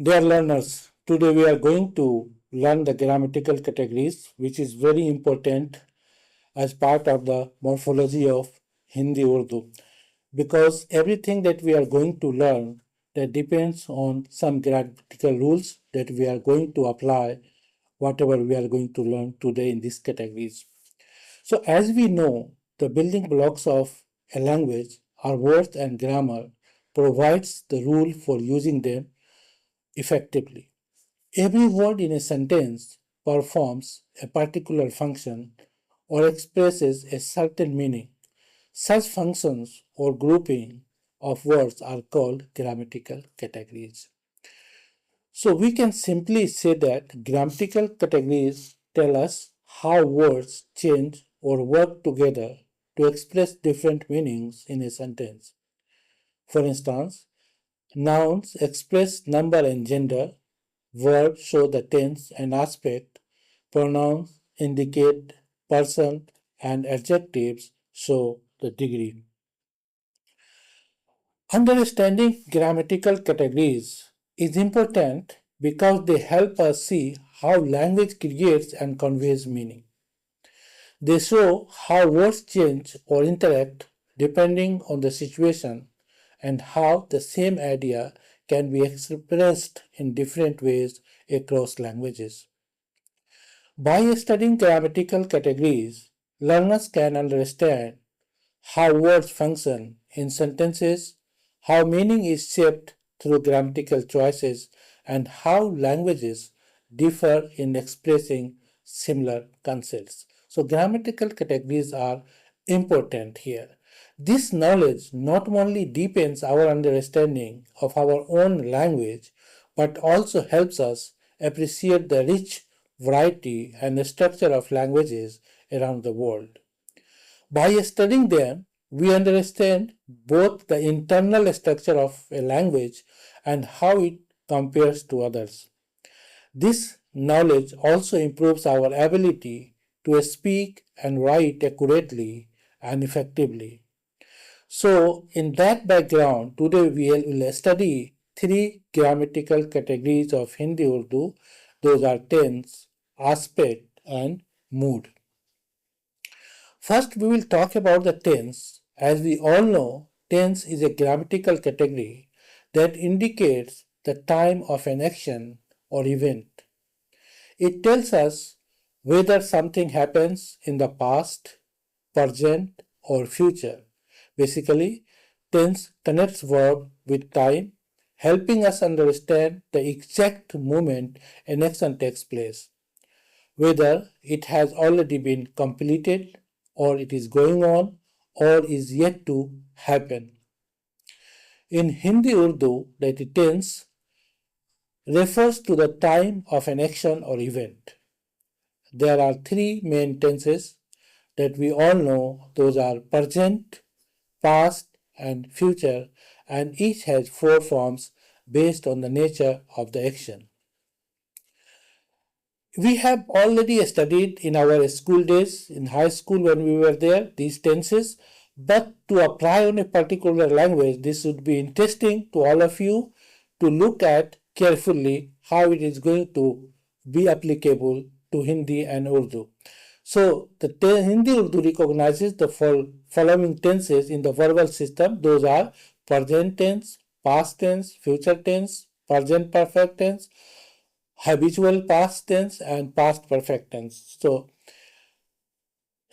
Dear learners, today we are going to learn the grammatical categories, which is very important as part of the morphology of Hindi Urdu, because everything that we are going to learn that depends on some grammatical rules that we are going to apply whatever we are going to learn today in these categories. So as we know, the building blocks of a language are words and grammar provides the rule for using them effectively. Every word in a sentence performs a particular function or expresses a certain meaning. Such functions or grouping of words are called grammatical categories. So we can simply say that grammatical categories tell us how words change or work together to express different meanings in a sentence. For instance, nouns express number and gender, verbs show the tense and aspect, pronouns indicate person, and adjectives show the degree. Understanding grammatical categories is important because they help us see how language creates and conveys meaning. They show how words change or interact depending on the situation and how the same idea can be expressed in different ways across languages. By studying grammatical categories, learners can understand how words function in sentences, how meaning is shaped through grammatical choices, and how languages differ in expressing similar concepts. So, grammatical categories are important here. This knowledge not only deepens our understanding of our own language, but also helps us appreciate the rich variety and structure of languages around the world. By studying them, we understand both the internal structure of a language and how it compares to others. This knowledge also improves our ability to speak and write accurately and effectively. So, in that background, today we will study three grammatical categories of Hindi Urdu. Those are tense, aspect, and mood. First, we will talk about the tense. As we all know, tense is a grammatical category that indicates the time of an action or event. It tells us whether something happens in the past, present, or future. Basically, tense connects verb with time, helping us understand the exact moment an action takes place, whether it has already been completed, or it is going on, or is yet to happen. In Hindi Urdu, the tense refers to the time of an action or event. There are three main tenses that we all know. Those are present, past, and future, and each has four forms based on the nature of the action. We have already studied in our school days, in high school when we were there, these tenses, but to apply on a particular language, this would be interesting to all of you to look at carefully how it is going to be applicable to Hindi and Urdu. So, the Hindi Urdu recognizes the following tenses in the verbal system. Those are present tense, past tense, future tense, present perfect tense, habitual past tense, and past perfect tense. So,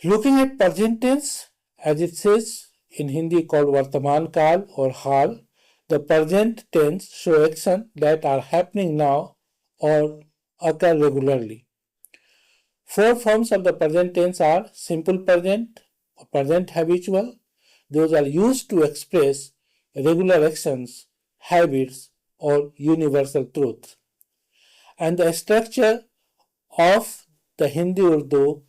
looking at present tense, as it says in Hindi called Vartaman Kal or Hal, the present tense show actions that are happening now or occur regularly. Four forms of the present tense are simple present, present habitual. Those are used to express regular actions, habits, or universal truths. And the structure of the Hindi Urdu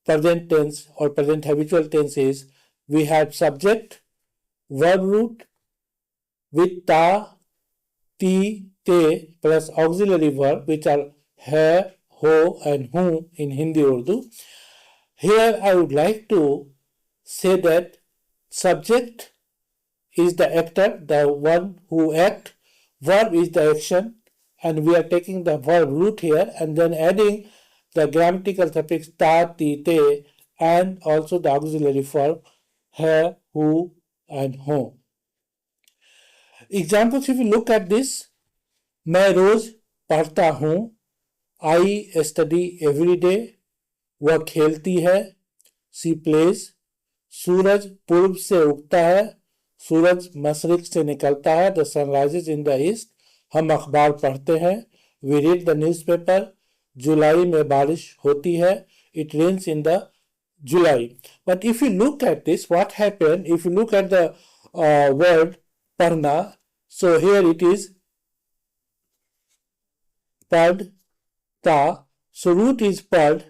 present tense or present habitual tense is we have subject, verb root with ta, ti, te plus auxiliary verb which are hai, ho and hu in Hindi Urdu. Here I would like to say that subject is the actor, the one who acts, verb is the action, and we are taking the verb root here and then adding the grammatical suffix ta, ti, te, and also the auxiliary verb hai, who, and ho. Examples, if you look at this, मैं रोज पढ़ता हूँ, I study every day, वह खेलती है, सी pledge, सूरज पूर्व से उगता है, सूरज मशरिक से निकलता है, the sun rises in the east, हम अखबार पढ़ते हैं, वी रीड द न्यूज़पेपर, जुलाई में बारिश होती है, it rains in the July. But if you look at this, what happen if you look at the word पढ़ना, so here it is pad ta, so root is pad,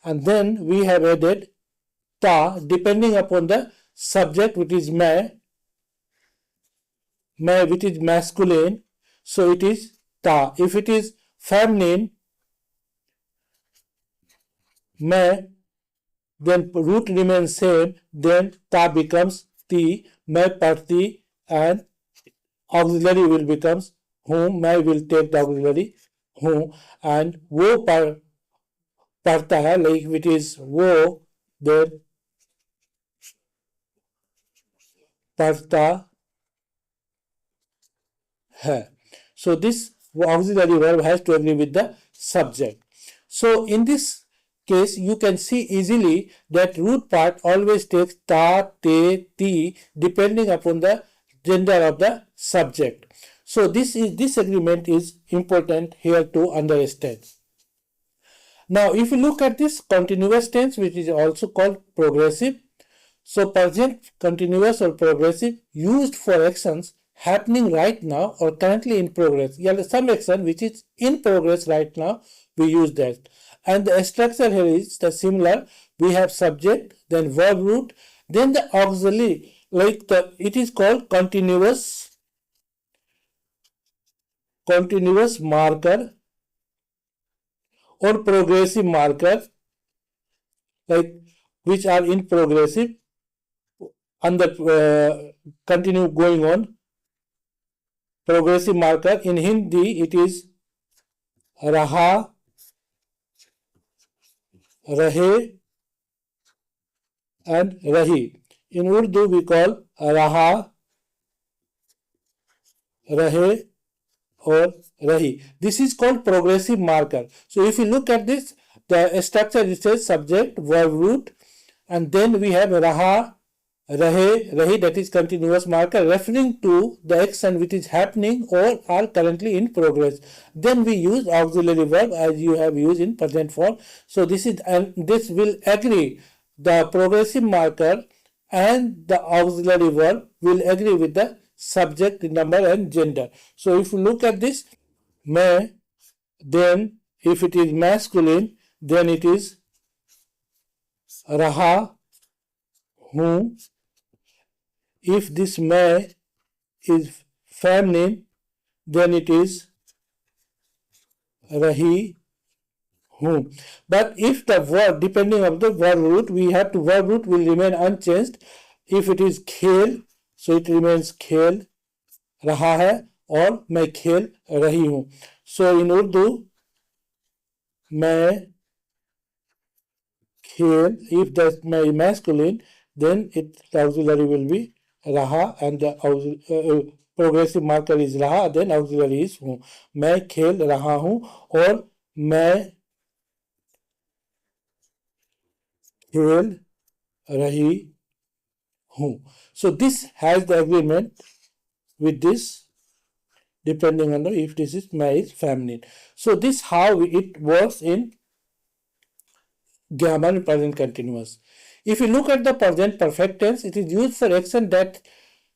and then we have added ta depending upon the subject, which is मैं which is masculine, so it is ta. If it is feminine, मैं, then root remains same, then ta becomes ti, मैं पढ़ती, and auxiliary will becomes whom, मैं will take the auxiliary whom, and वो पढ़ता है, like it is वो, then पढ़ता है. So this auxiliary verb has to agree with the subject. So in this case, you can see easily that root part always takes ta, te, ti, depending upon the gender of the subject. So this agreement is important here to understand. Now if you look at this continuous tense, which is also called progressive, so present continuous or progressive used for actions happening right now or currently in progress. Yeah, some action which is in progress right now, we use that. And the structure here is the similar. We have subject, then verb root, then the auxiliary, like it is called continuous marker or progressive marker, like which are in progressive and the continue going on. Progressive marker in Hindi it is raha, rahe, and rahi. In Urdu we call raha, rahe, or rahi. This is called progressive marker. So if you look at this, the structure, it says subject, verb root, and then we have raha, rahe, rahi, that is continuous marker referring to the action which is happening or are currently in progress. Then we use auxiliary verb as you have used in present form. So this is, and this will agree, the progressive marker and the auxiliary verb will agree with the subject, number, and gender. So if you look at this, मैं, then if it is masculine, then it is रहा हूँ. If this मैं is feminine, then it is रही हूँ. But if the verb, depending on the verb root, we have to, verb root will remain unchanged. If it is खेल, so it remains खेल रहा है और मैं खेल रही हूँ. So in Urdu, मैं खेल, if that my masculine, then it, the auxiliary will be रहा, and the progressive marker is रहा, then auxiliary is हूँ. मैं खेल रहा हूँ और मैं खेल रही हूँ. So this has the agreement with this, depending on the, if this is मैं is feminine. So this how it works in grammar in present continuous. If you look at the present perfect tense, it is used for action that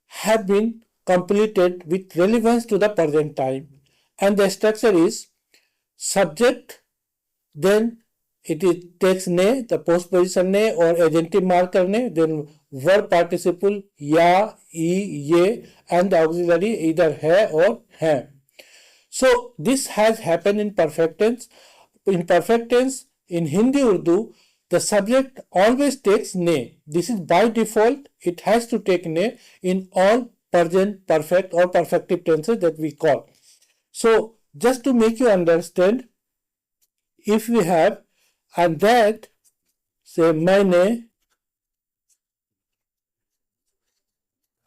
have been completed with relevance to the present time, and the structure is subject, then it takes ne, the postposition ne or agentive marker ne, then verb participle ya, ye, and the auxiliary either hai or hai. So this has happened in perfect tense. In perfect tense, in Hindi Urdu, the subject always takes ne. This is by default, it has to take ne in all present perfect or perfective tenses that we call. So just to make you understand, if we have and that, say मैंने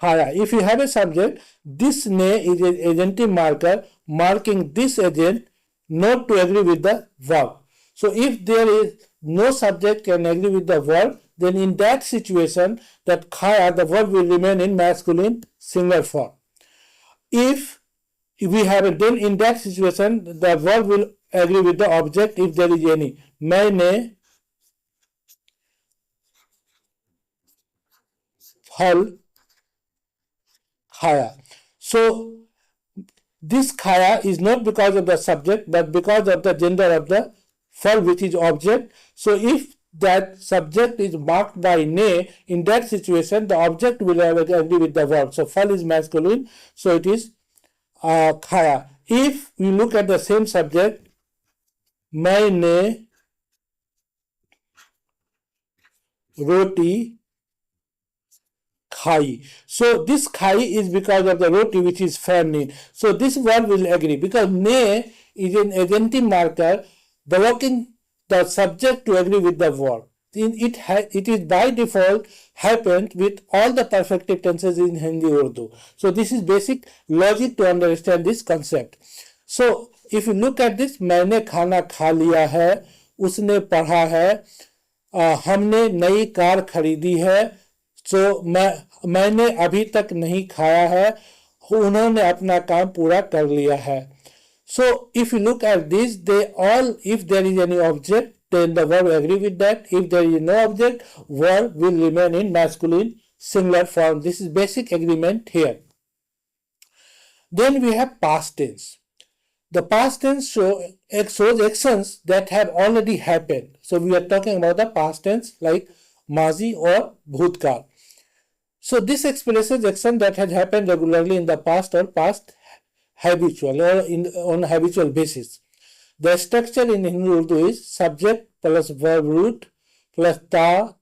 खाया. If you have a subject, this ne is an agentive marker marking this agent not to agree with the verb. So if there is no subject can agree with the verb, then in that situation, that khaya, the verb will remain in masculine singular form. If we have a, then in that situation, the verb will agree with the object if there is any. मैंने फल khaya. So this khaya is not because of the subject but because of the gender of the fal, which is object. So if that subject is marked by ne, in that situation the object will agree with the verb. So fal is masculine, so it is khaya. If we look at the same subject, मैंने roti khai. So this khai is because of the roti, which is feminine. So this verb will agree because ne is an agentive marker blocking the subject to agree with the verb. It is by default happened with all the perfective tenses in Hindi Urdu. So this is basic logic to understand this concept. So if you look at this, मैंने खाना खा लिया है, उसने पढ़ा है, हमने नई कार खरीदी है. So मैंने अभी तक नहीं खाया है, उन्होंने अपना काम पूरा कर लिया है. So if you look at this, they all, if there is any object, then the verb agree with that. If there is no object, verb will remain in masculine singular form. This is basic agreement here. Then we have past tense. The past tense shows actions that have already happened. So we are talking about the past tense like mazi or bhutkal. So this expresses action that has happened regularly in the past or past habitual or on habitual basis. The structure in Hindi Urdu is subject plus verb root plus ta,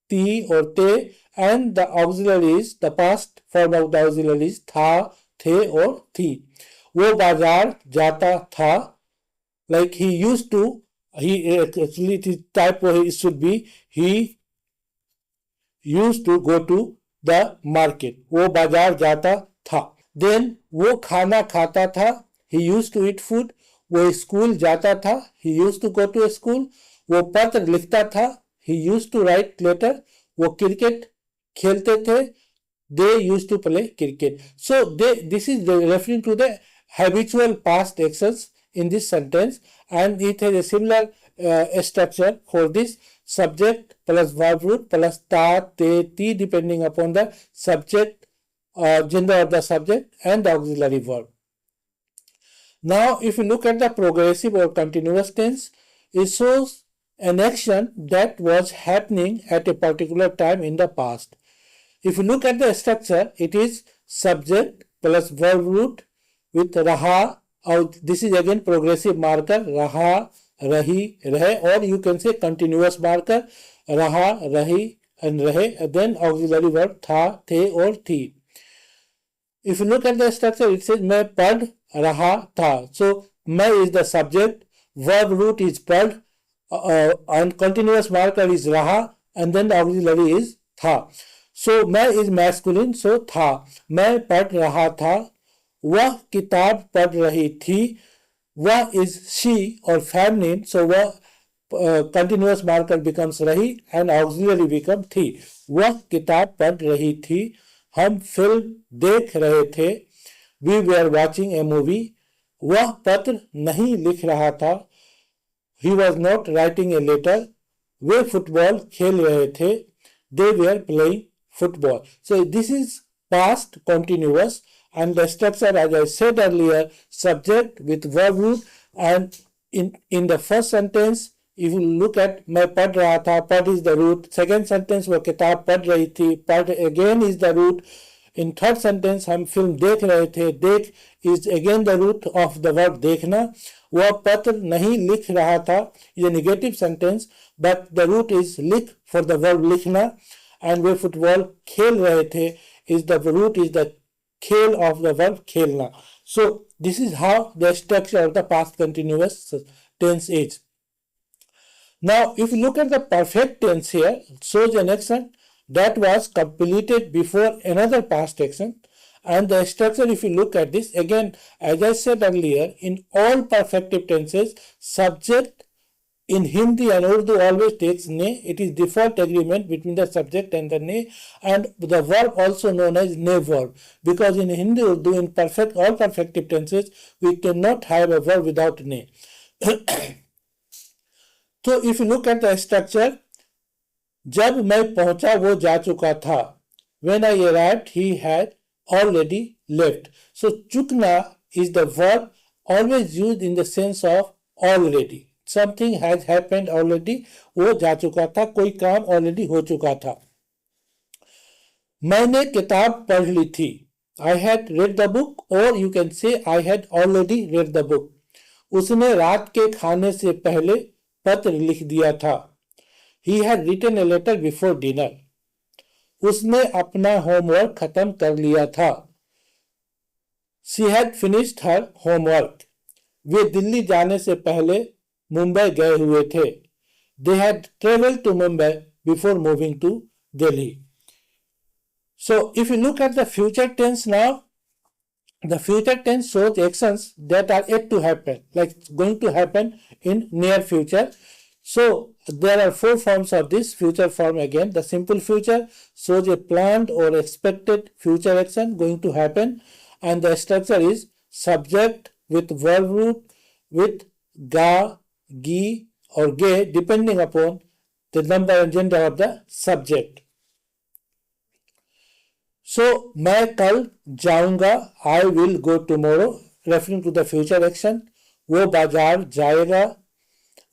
ti or te, and the auxiliary is, the past form of the auxiliary is tha, the or thi. वो बाजार जाता था, like he used to, he actually the type it should be he used to go to the market. वो बाजार जाता था. Then वो खाना खाता था, he used to eat food. वो स्कूल जाता था, he used to go to a school. वो पत्र लिखता था, he used to write letter. वो क्रिकेट खेलते थे, they used to play cricket. So this is referring to the habitual past actions in this sentence, and it has a similar structure for this: subject plus verb root plus ta, te, ti, depending upon the subject, gender of the subject, and the auxiliary verb. Now, if you look at the progressive or continuous tense, it shows an action that was happening at a particular time in the past. If you look at the structure, it is subject plus verb root with raha, or this is again progressive marker, raha, rahi, rahe, or you can say continuous marker, raha, rahi, and rahe, and then auxiliary verb tha, the, or thi. If you look at the structure, it says मैं पढ़ रहा था. So मैं is the subject, verb root is पढ़, and continuous marker is रहा, and then the auxiliary is था. So मैं is masculine, so था. मैं पढ़ रहा था, वह किताब पढ़ रही थी, वह is she or feminine, so वह continuous marker becomes रही and auxiliary becomes थी. वह किताब पढ़ रही थी, हम फिल्म देख रहे थे, we were watching a movie. वह पत्र नहीं लिख रहा था, he was not writing a letter. Way football खेल रहे थे, they were playing football. So this is past continuous, and the structure, as I said earlier, subject with verb root, and in the first sentence, if you look at मैं पढ़ रहा था, पढ़ is the root. Second sentence वो किताब पढ़ रही थी, पढ़ again is the root. In third sentence हम फिल्म देख रहे थे, देख is again the root of the verb देखना. वह पत्र नहीं लिख रहा था is a negative sentence, but the root is लिख for the verb लिखना, and वे फुटबॉल खेल रहे थे is the root is the खेल of the verb खेलना. So this is how the structure of the past continuous tense is. Now, if you look at the perfect tense here, shows an action that was completed before another past action. And the structure, if you look at this, again, as I said earlier, in all perfective tenses, subject in Hindi and Urdu always takes ne. It is default agreement between the subject and the ne, and the verb also known as ne verb. Because in Hindi, Urdu, in all perfective tenses, we cannot have a verb without ne. तो if you look at the structure, जब मैं पहुंचा वो जा चुका था, when I arrived he had already left. So चुकना is the verb always used in the sense of already. Something has happened already, वो जा चुका था, कोई काम ऑलरेडी हो चुका था. मैंने किताब पढ़ ली थी, I had read the book, और you can say I had already read the book. उसने रात के खाने से पहले पत्र लिख दिया था. He had written a letter before dinner. उसने अपना होमवर्क खत्म कर लिया था. She had finished her homework. वे दिल्ली जाने से पहले मुंबई गए हुए थे. They had traveled to Mumbai before moving to Delhi. So if you look at the future tense now, the future tense shows actions that are yet to happen, like going to happen in near future. So there are four forms of this future form again. The simple future shows a planned or expected future action going to happen, and the structure is subject with verb root with ga, gi or ge depending upon the number and gender of the subject. So, मैं कल जाऊंगा, I will go tomorrow, referring to the future action. वो बाजार जाएगा,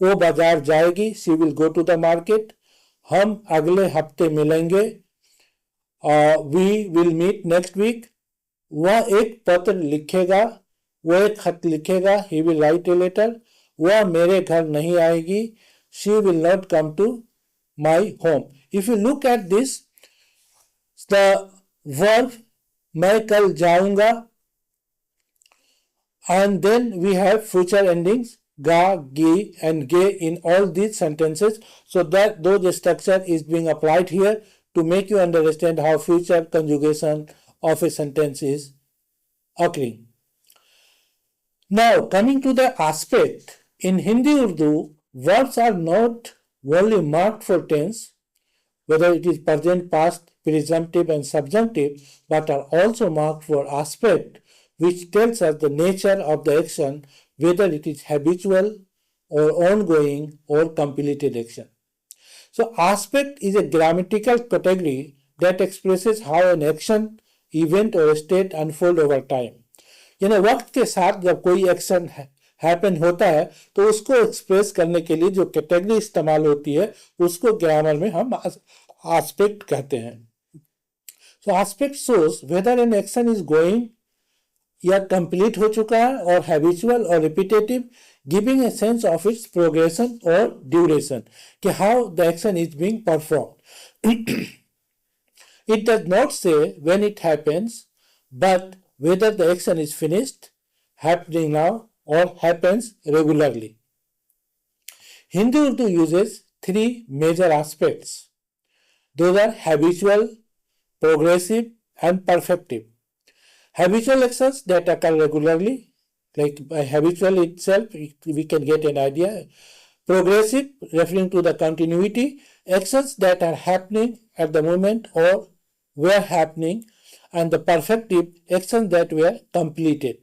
वो बाजार जाएगी, she will go to the market. हम अगले हफ्ते मिलेंगे, we will meet next week. वह एक पत्र लिखेगा, वह एक खत लिखेगा, he will write a letter. वह मेरे घर नहीं आएगी, she will not come to my home. If you look at this, the verb मैं कल जाऊंगा, and then we have future endings ga, gi and ge in all these sentences, so that those structure is being applied here to make you understand how future conjugation of a sentence is occurring. Now coming to the aspect, in Hindi Urdu verbs are not only marked for tense, whether it is present, past, presumptive and subjunctive, but are also marked for aspect, which tells us the nature of the action, whether it is habitual or ongoing or completed action. So aspect is a grammatical category that expresses how an action, event or state unfold over time. यानी वक्त के साथ जब कोई action happen होता है तो उसको एक्सप्रेस करने के लिए जो कैटेगरी इस्तेमाल होती है उसको ग्रामर में हम आस्पेक्ट कहते हैं. So aspect shows whether an action is going या कंप्लीट हो चुका है और हैबिचुअल और repetitive, giving a sense of its progression और ड्यूरेशन, कि how the action is being performed. It does not say when it happens, but whether the action is finished, happening now or happens regularly. Hindi Urdu uses three major aspects. Those are habitual, progressive and perfective. Habitual actions that occur regularly, like by habitual itself we can get an idea. Progressive, referring to the continuity, actions that are happening at the moment or were happening, and the perfective, actions that were completed.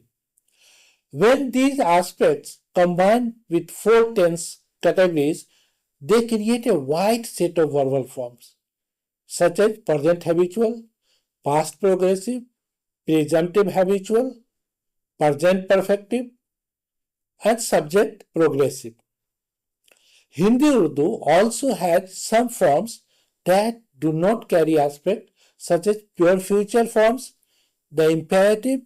When these aspects combine with four tense categories, they create a wide set of verbal forms, such as present habitual, past progressive, presumptive habitual, present perfective, and subject progressive. Hindi Urdu also has some forms that do not carry aspect, such as pure future forms, the imperative,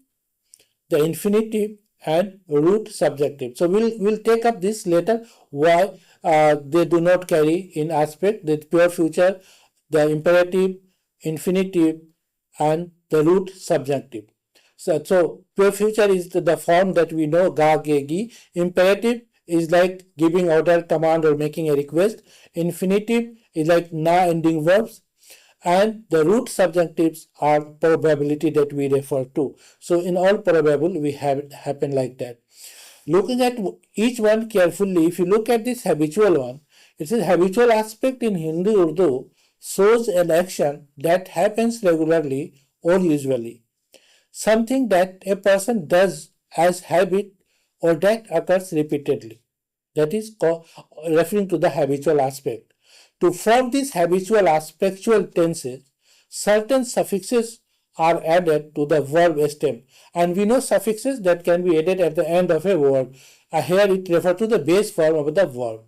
the infinitive, and root subjective. So we'll take up this later, why they do not carry in aspect, the pure future, the imperative, infinitive, and the root subjunctive. So pure future is the form that we know, ga, ge, gi. Imperative is like giving order, command, or making a request. Infinitive is like na ending verbs. And the root subjunctives are probability that we refer to. So in all probable, we have it happen like that. Looking at each one carefully, if you look at this habitual one, it says habitual aspect in Hindi Urdu shows an action that happens regularly or usually, something that a person does as habit or that occurs repeatedly. That is referring to the habitual aspect. To form these habitual aspectual tenses, certain suffixes are added to the verb stem. And we know suffixes that can be added at the end of a word. Here it refers to the base form of the verb.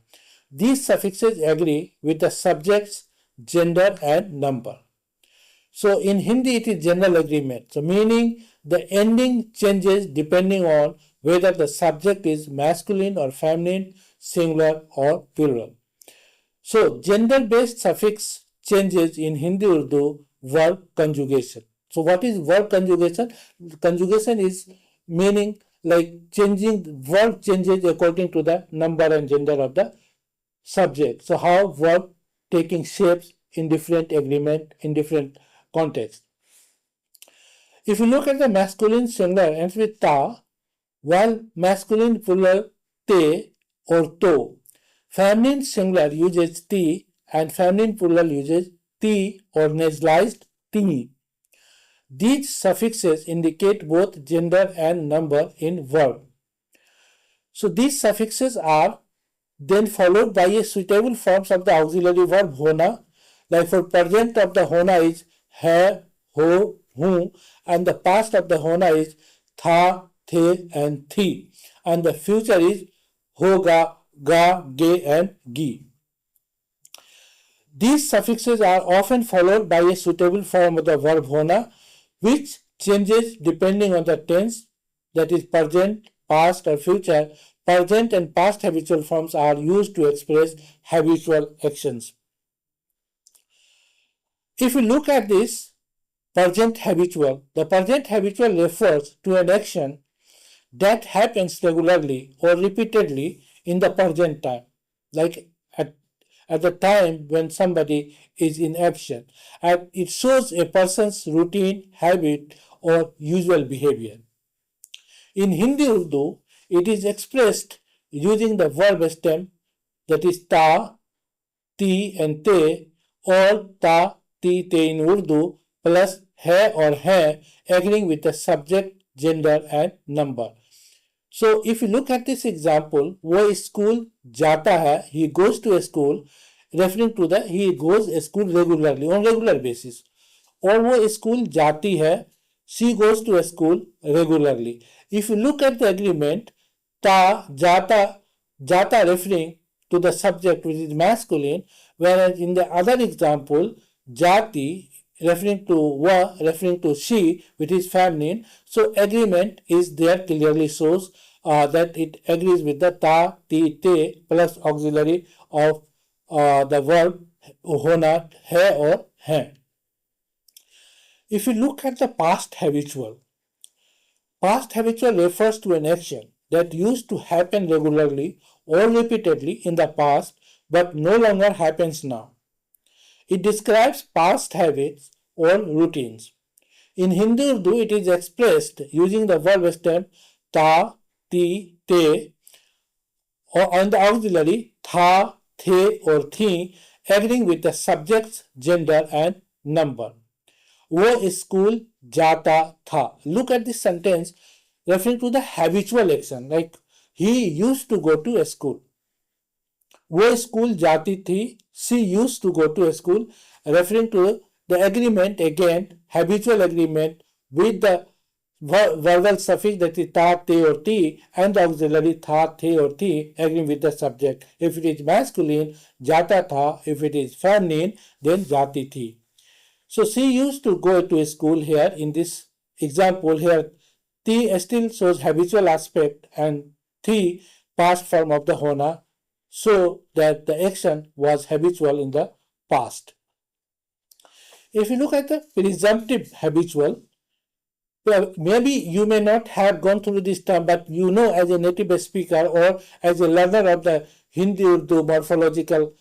These suffixes agree with the subject's gender and number. So in Hindi it is general agreement. So meaning the ending changes depending on whether the subject is masculine or feminine, singular or plural. So gender-based suffix changes in Hindi Urdu verb conjugation. So what is verb conjugation? Conjugation is meaning like changing, verb changes according to the number and gender of the subject. So how verb taking shapes in different agreement, in different contexts. If you look at the masculine singular ends with ta, while masculine plural te or to. Feminine singular uses ti and feminine plural uses ti or nasalized ti. These suffixes indicate both gender and number in verb. So these suffixes are then followed by a suitable forms of the auxiliary verb hona. Like for present of the hona is hai, ho, hu, and the past of the hona is tha, the, and thi, and the future is hoga, ga, ge, and gi. These suffixes are often followed by a suitable form of the verb hona, which changes depending on the tense, that is present, past, or future. Present and past habitual forms are used to express habitual actions. If we look at this present habitual, the present habitual refers to an action that happens regularly or repeatedly in the present time, like at the time when somebody is in action, and it shows a person's routine, habit, or usual behavior. In Hindi Urdu, it is expressed using the verb stem, that is ta, ti, and te, or ta, ti, te in Urdu, plus hai or hai, agreeing with the subject, gender, and number. So if you look at this example, वो school जाता है, he goes to a school, referring to the he goes a school regularly, on regular basis. और वो school जाती है, she goes to a school regularly. If you look at the agreement, ta, jata referring to the subject which is masculine, whereas in the other example, jati referring to wa, referring to she, which is feminine. So agreement is there, clearly shows that it agrees with the ta, ti, te plus auxiliary of the verb hona, hai or hai. If you look at the past habitual refers to an action that used to happen regularly or repeatedly in the past but no longer happens now. It describes past habits or routines. In Hindi Urdu, it is expressed using the verb stem ta, ti, te, or on the auxiliary tha, the, or thi, agreeing with the subject's gender and number. वो school जाता था. Look at this sentence referring to the habitual action, like he used to go to a school. वो school जाती थी, she used to go to a school, referring to the agreement, again habitual agreement with the verbal suffix, that is ta, te or ti, and the auxiliary tha, the or ti, agreeing with the subject. If it is masculine, jata tha. If it is feminine, then jati thi. So she used to go to school here. In this example here, ti still shows habitual aspect and thi past form of the hona, so that the action was habitual in the past. If you look at the presumptive habitual, Well, maybe you may not have gone through this term, but you know, as a native speaker or as a learner of the Hindi Urdu morphological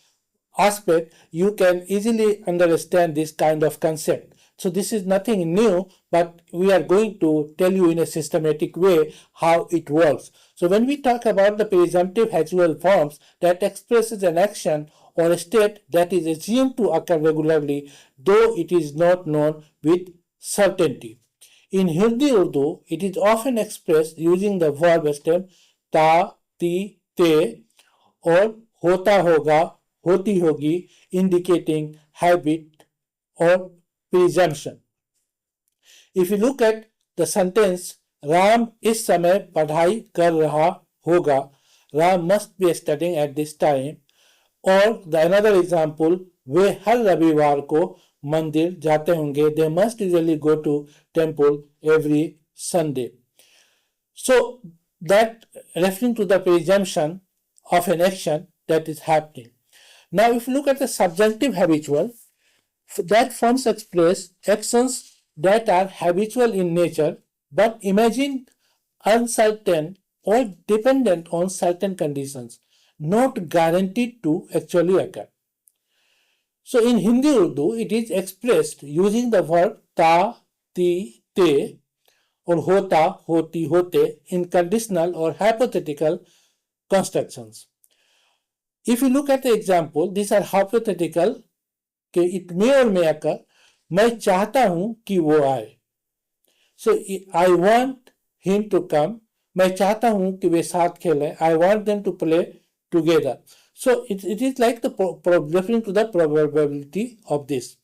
aspect, you can easily understand this kind of concept. So this is nothing new, but we are going to tell you in a systematic way how it works. So when we talk about the presumptive habitual forms that expresses an action or a state that is assumed to occur regularly, though it is not known with certainty. In Hindi Urdu, it is often expressed using the verb stem ta, ti, te or hota hoga, hoti hogi, indicating habit or presumption. If you look at the sentence, Ram is समय पढ़ाई कर रहा होगा, Ram must be studying at this time, or the another example, वे हर रविवार को मंदिर जाते होंगे, they must usually go to temple every Sunday. So that referring to the presumption of an action that is happening. Now if you look at the subjunctive habitual, that forms express actions that are habitual in nature but imagine uncertain or dependent on certain conditions, not guaranteed to actually occur. So in Hindi Urdu, it is expressed using the verb ta, ti, te or hota, hoti, hote in conditional or hypothetical constructions. If you look at the example, these are hypothetical, कि it may or may occur, मैं चाहता हूं कि वो आए. So I want him to come. मैं चाहता हूं कि वे साथ खेलें. I want them to play together. So it is like the referring to the probability of this.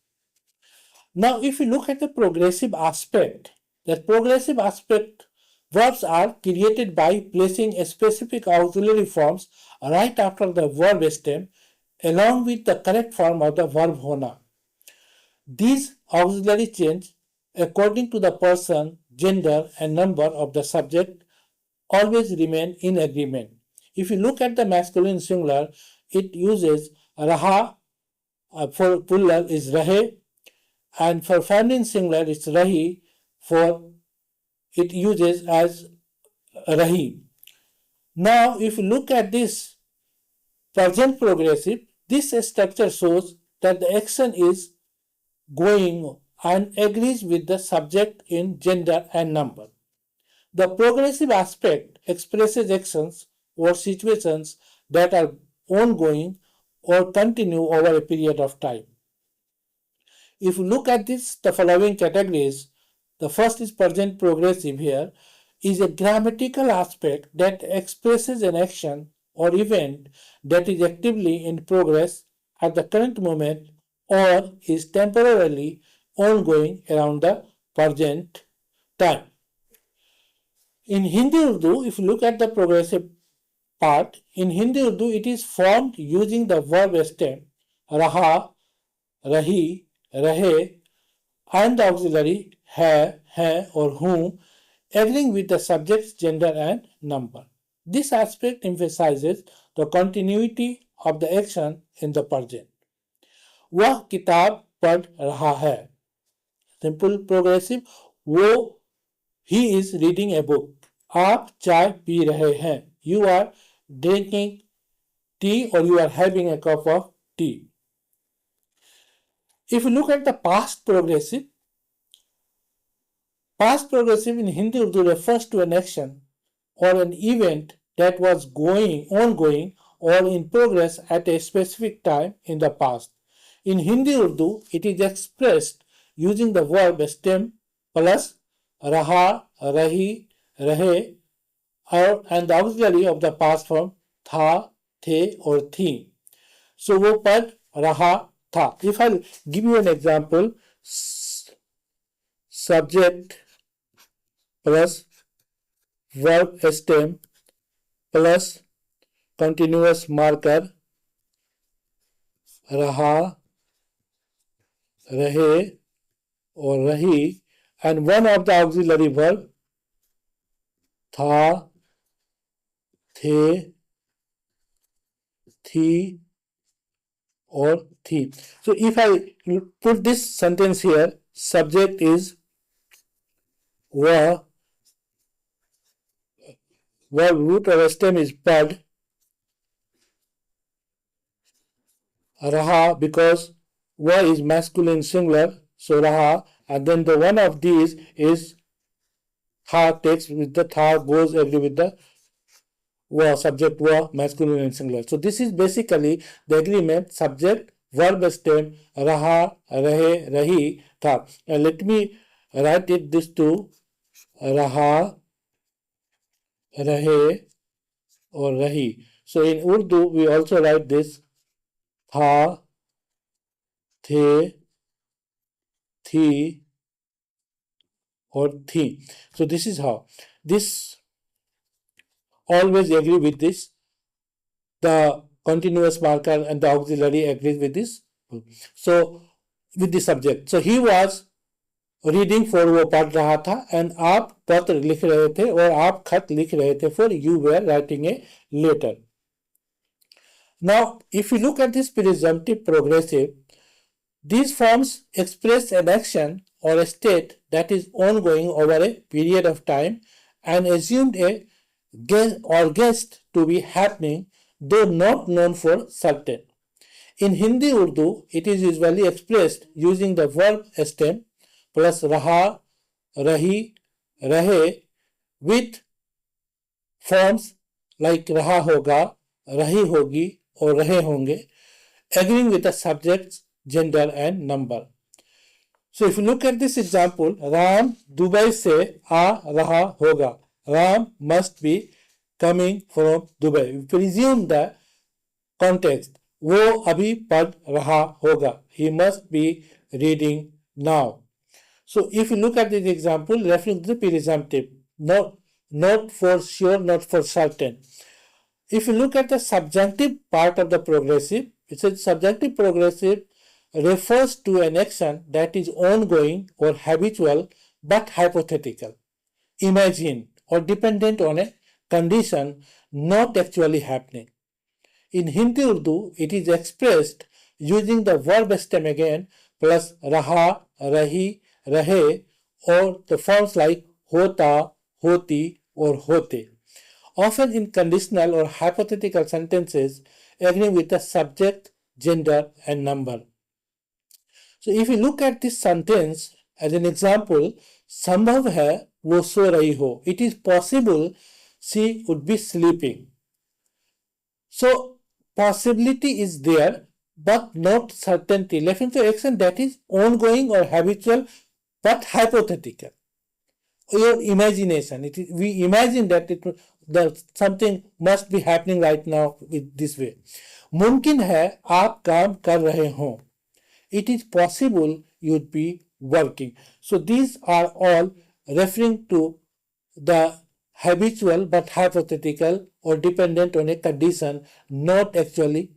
Now if you look at the progressive aspect, that progressive aspect verbs are created by placing a specific auxiliary forms right after the verb stem along with the correct form of the verb hona. These auxiliary change according to the person, gender and number of the subject always remain in agreement. If you look at the masculine singular, it uses raha, for plural is rahe, and for feminine singular it's rahi, for it uses as rahi. Now if you look at this present progressive, this structure shows that the action is going and agrees with the subject in gender and number. The progressive aspect expresses actions or situations that are ongoing or continue over a period of time. If you look at this, the following categories, the first is present progressive here, is a grammatical aspect that expresses an action or event that is actively in progress at the current moment or is temporarily ongoing around the present time. In Hindi Urdu, if you look at the progressive part, in Hindi Urdu it is formed using the verb stem raha, rahi, rahe and the auxiliary hai or whom, agreeing with the subject's gender and number. This aspect emphasizes the continuity of the action in the present. वह किताब पढ़ रहा है. Simple progressive, वो he is reading a book. आप चाय P रहे हैं. You are drinking tea or you are having a cup of tea. If you look at the past progressive in Hindi Urdu refers to an action or an event that was ongoing or in progress at a specific time in the past. In Hindi Urdu, it is expressed using the verb stem plus raha, rahi, rahe and the auxiliary of the past form tha, the or thi. So वो पढ़ रहा था. If I give you an example, subject plus verb stem plus continuous marker रहा, रहे or rahi and one of the auxiliary verb था, थे, थी or thi. So if I put this sentence here, subject is verb root of stem is pad, raha, because va is masculine singular, so raha, and then the one of these is tha, takes with the tha, goes agree with the va, subject va, masculine and singular. So this is basically the agreement, subject, verb stem, raha, rahe, rahi, tha. Now let me write it this to raha, rahe or rahi. So in Urdu we also write this tha, the, thi or thi. So this is how. This always agree with this. The continuous marker and the auxiliary agrees with this. So with the subject. So he was reading for वो पढ़ रहा था and आप पत्र लिख रहे थे और आप खत लिख रहे थे for you were writing a letter. Now, if you look at this presumptive progressive, these forms express an action or a state that is ongoing over a period of time and assumed a guessed to be happening, though not known for certain. In Hindi Urdu, it is usually expressed using the verb stem plus raha, rahi, rahe with forms like raha hoga, rahi hogi or rahe honge, agreeing with the subject's gender and number. So if you look at this example, Ram Dubai se aa raha hoga. Ram must be coming from Dubai. We presume the context. वो अभी पढ़ रहा होगा. He must be reading now. So if you look at this example, referring to the presumptive, not for sure, not for certain. If you look at the subjunctive part of the progressive, it says subjunctive progressive refers to an action that is ongoing or habitual but hypothetical, imagined or dependent on a condition not actually happening. In Hindi Urdu, it is expressed using the verb stem again plus raha, rahi, rahe or the forms like hota, hoti or hote, often in conditional or hypothetical sentences agreeing with the subject, gender and number. So if you look at this sentence as an example, संभव है वो सो रही हो. It is possible she would be sleeping. So possibility is there but not certainty, referring to action that is ongoing or habitual but hypothetical. Your imagination. We imagine that something must be happening right now this way. मुमकिन है आप काम कर रहे हों. It is possible you'd be working. So these are all referring to the habitual but hypothetical or dependent on a condition not actually